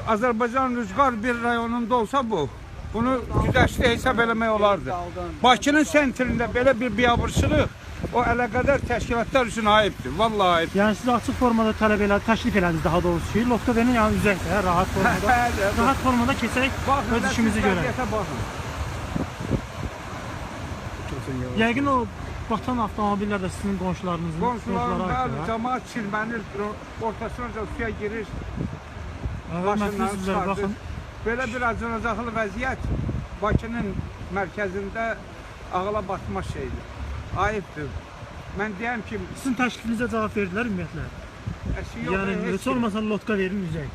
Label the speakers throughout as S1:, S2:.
S1: Azərbaycan rüzgar bir rayonunda olsa bunu güzəşli hesab eləmək olardı. Bakının sentrində belə bir biabırçılıq o əlaqədar təşkilatlar üçün ayıbdır. Vallahi ayıbdır.
S2: Yəni siz açıq formada tələb elə, təklif elədiniz daha doğrusu ki, Lotkvenin yəni üzək rahat formada. Rahat formada keçək, öz işimizi görək. Yəqin o batan avtomobillər də sizin qonşularınızın
S1: Qonşularında cəmaət çilmənir, ortasına suya girir, maşınları çıxardır. Belə bir acınacaqlı vəziyyət Bakının mərkəzində ağla batma şeydir. Ayıbdır. Mən deyəm ki...
S2: Sizin təşkilinizə cavab verdilər ümumiyyətlə? Yəni, heç olmasa lotka verin üzək.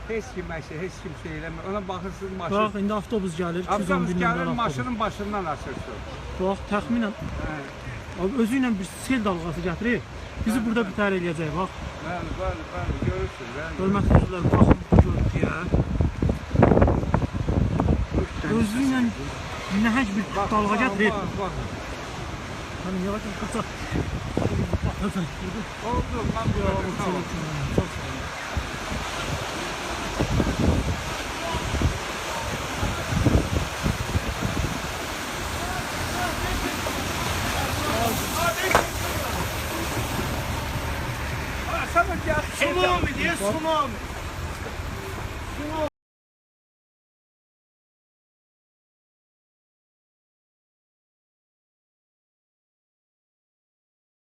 S1: Heç kim şey eləmir. Ona baxırsınız maşın.
S2: Bax, indi avtobus gəlir.
S1: Avtobus gəlir, maşının başından açırsın.
S2: Bax, təxminən özü ilə bir sel dalğası gətirir. Bizi burada bitər eləyəcək, bax.
S1: Bəli, görürsün.
S2: Hörmətli üzvlər, baxın bu görüntüyə. Özü ilə nəhəc bir dalğa gətirir. Hani yavaş yavaş
S1: oldu, mən görürüm.
S2: Çox sağ olun.
S1: Tsunami diye tsunami.